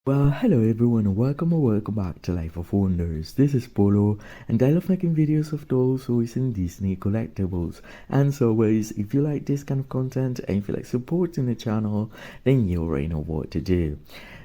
Well, hello everyone and welcome or welcome back to Life of Wonders. This is Polo and I love making videos of dolls, toys and Disney collectibles. And as always, if you like this kind of content and if you like supporting the channel, then you already know what to do.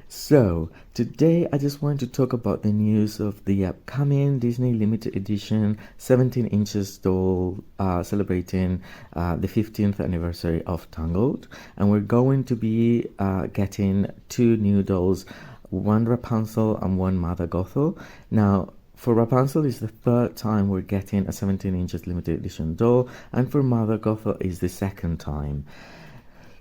So, today I just want to talk about the news of the upcoming Disney limited edition 17 inches doll celebrating the 15th anniversary of Tangled. And we're going to be getting two new dolls, one Rapunzel and one Mother Gothel. Now, for Rapunzel is the third time we're getting a 17 inches limited edition doll, and for Mother Gothel is the second time.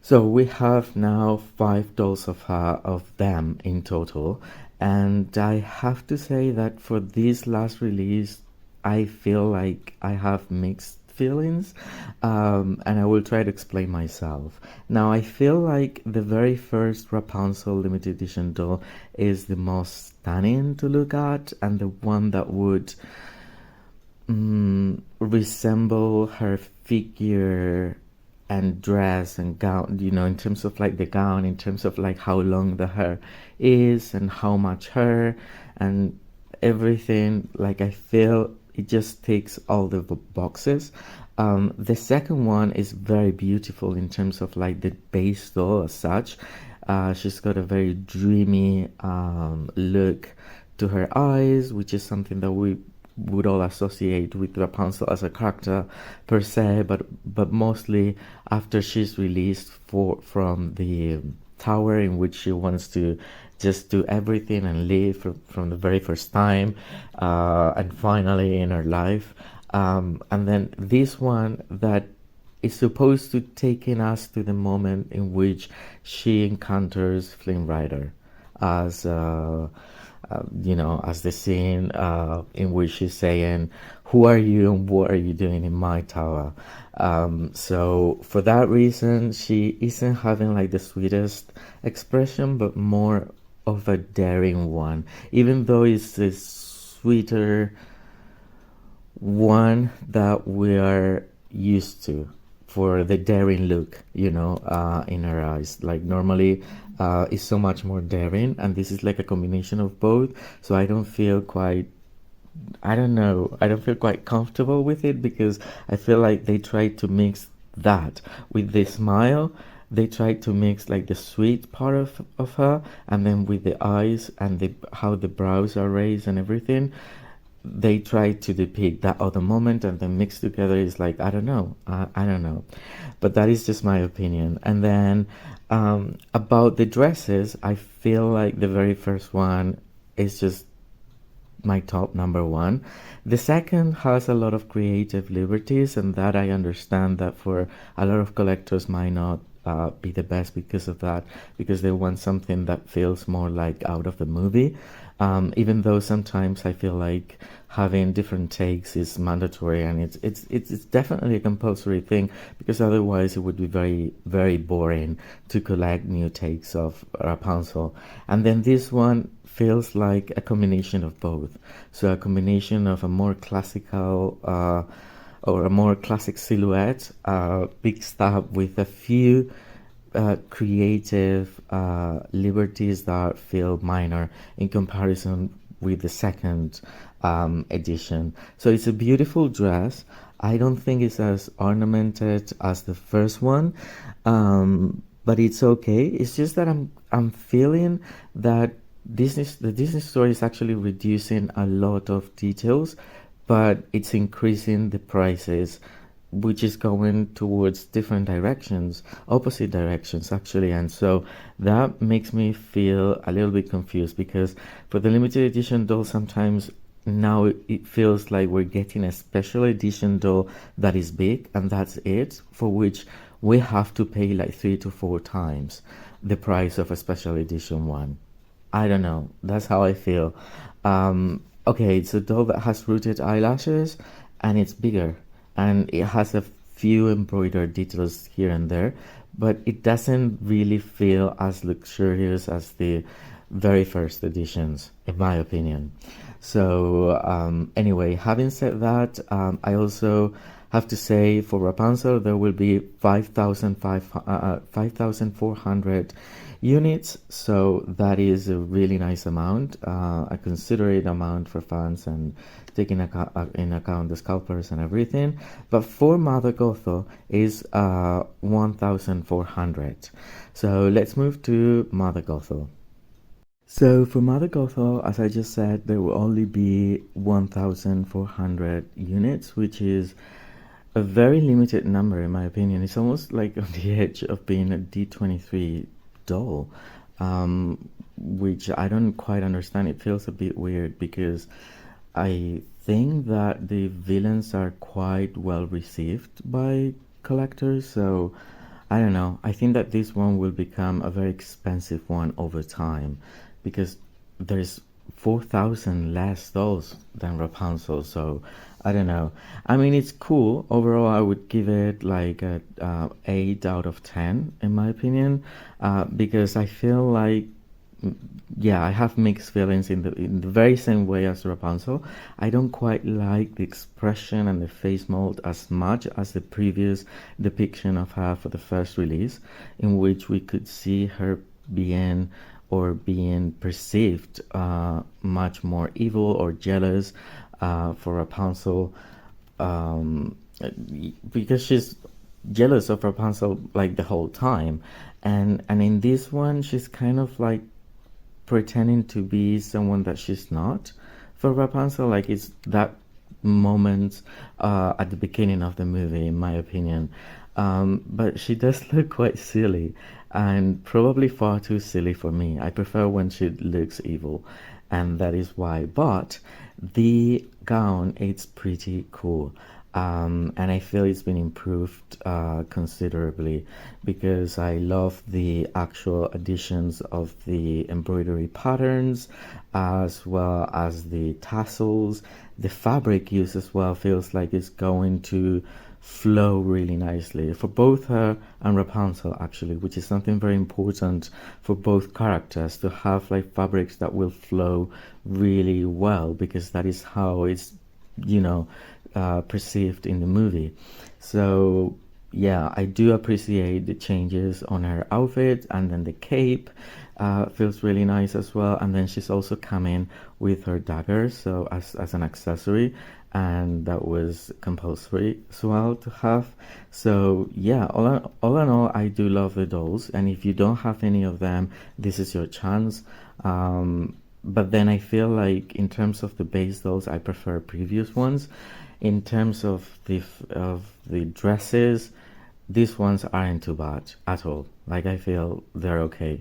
So we have now 5 dolls of them in total, and I have to say that for this last release, I feel like I have mixed feelings, and I will try to explain myself. Now, I feel like the very first Rapunzel limited edition doll is the most stunning to look at, and the one that would resemble her figure and dress and gown, in terms of like the gown, in terms of like how long the hair is and how much hair and everything. Like, I feel it just ticks all the boxes. The second one is very beautiful in terms of like the base doll as such. She's got a very dreamy look to her eyes, which is something that we would all associate with Rapunzel as a character per se, but mostly after she's released from the tower in which she wants to just do everything and live from the very first time, and finally in her life. And then this one that is supposed to taking us to the moment in which she encounters Flynn Rider as as the scene in which she's saying, "Who are you and what are you doing in my tower?" So for that reason, she isn't having like the sweetest expression, but more of a daring one, even though it's the sweeter one that we are used to for the daring look, in her eyes. Like, normally is so much more daring, and this is like a combination of both. So I don't feel quite, I don't know, I don't feel quite comfortable with it, because I feel like they tried to mix that with the smile. They tried to mix like the sweet part of her, and then with the eyes and how the brows are raised and everything, they try to depict that other moment, and then mixed together is like, I don't know, I don't know, but that is just my opinion. And then about the dresses, I feel like the very first one is just my top number one. The second has a lot of creative liberties, and that I understand that for a lot of collectors might not be the best because of that, because they want something that feels more like out of the movie. Even though sometimes I feel like having different takes is mandatory, and it's definitely a compulsory thing, because otherwise it would be very, very boring to collect new takes of Rapunzel. And then this one feels like a combination of both. So a combination of a more classical or a more classic silhouette, mixed up with a few creative liberties that feel minor in comparison with the second edition. So it's a beautiful dress. I don't think it's as ornamented as the first one, but it's okay. It's just that I'm feeling that the Disney Store is actually reducing a lot of details, but it's increasing the prices, which is going towards different directions, opposite directions actually. And so that makes me feel a little bit confused, because for the limited edition doll, sometimes now it feels like we're getting a special edition doll that is big, and that's it, for which we have to pay like 3 to 4 times the price of a special edition one. I don't know, that's how I feel. Okay, it's a doll that has rooted eyelashes, and it's bigger, and it has a few embroidered details here and there, but it doesn't really feel as luxurious as the very first editions, in my opinion. So anyway, having said that, I also have to say for Rapunzel there will be 5,400 units, so that is a really nice amount, a considerate amount for fans and taking in account the scalpers and everything. But for Mother Gothel is 1,400. So let's move to Mother Gothel. So for Mother Gothel, as I just said, there will only be 1,400 units, which is a very limited number in my opinion. It's almost like on the edge of being a D23 doll, which I don't quite understand. It feels a bit weird because I think that the villains are quite well received by collectors, so I don't know. I think that this one will become a very expensive one over time because there's 4,000 less dolls than Rapunzel, so I don't know. I mean, it's cool. Overall, I would give it like a 8 out of 10 in my opinion, because I feel like, yeah, I have mixed feelings in the very same way as Rapunzel. I don't quite like the expression and the face mold as much as the previous depiction of her for the first release, in which we could see her being perceived much more evil or jealous for Rapunzel, because she's jealous of Rapunzel like the whole time, and in this one she's kind of like pretending to be someone that she's not for Rapunzel. Like, it's that moment at the beginning of the movie, in my opinion. But she does look quite silly, and probably far too silly for me. I prefer when she looks evil, and that is why. But the gown, it's pretty cool. And I feel it's been improved considerably, because I love the actual additions of the embroidery patterns, as well as the tassels. The fabric use as well feels like it's going to flow really nicely for both her and Rapunzel, actually, which is something very important for both characters, to have like fabrics that will flow really well, because that is how it's, you know, perceived in the movie. So yeah, I do appreciate the changes on her outfit, and then the cape feels really nice as well. And then she's also coming with her dagger, so as an accessory, and that was compulsory as well to have. So yeah, all in all, I do love the dolls, and if you don't have any of them, this is your chance. But then I feel like in terms of the base dolls, I prefer previous ones. In terms of the dresses, these ones aren't too bad at all. Like, I feel they're okay.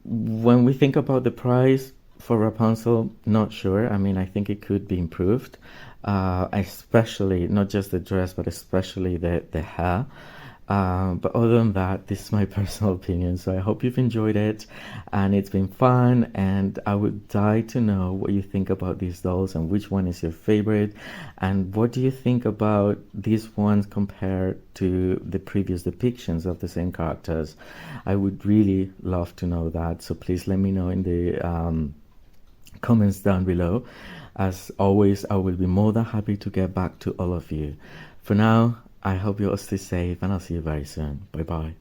When we think about the price for Rapunzel, not sure. I mean, I think it could be improved, especially not just the dress, but especially the hair. But other than that, this is my personal opinion. So I hope you've enjoyed it, and it's been fun. And I would die to know what you think about these dolls, and which one is your favorite, and what do you think about these ones compared to the previous depictions of the same characters. I would really love to know that. So please let me know in the comments down below. As always, I will be more than happy to get back to all of you. For now, I hope you all stay safe, and I'll see you very soon. Bye bye.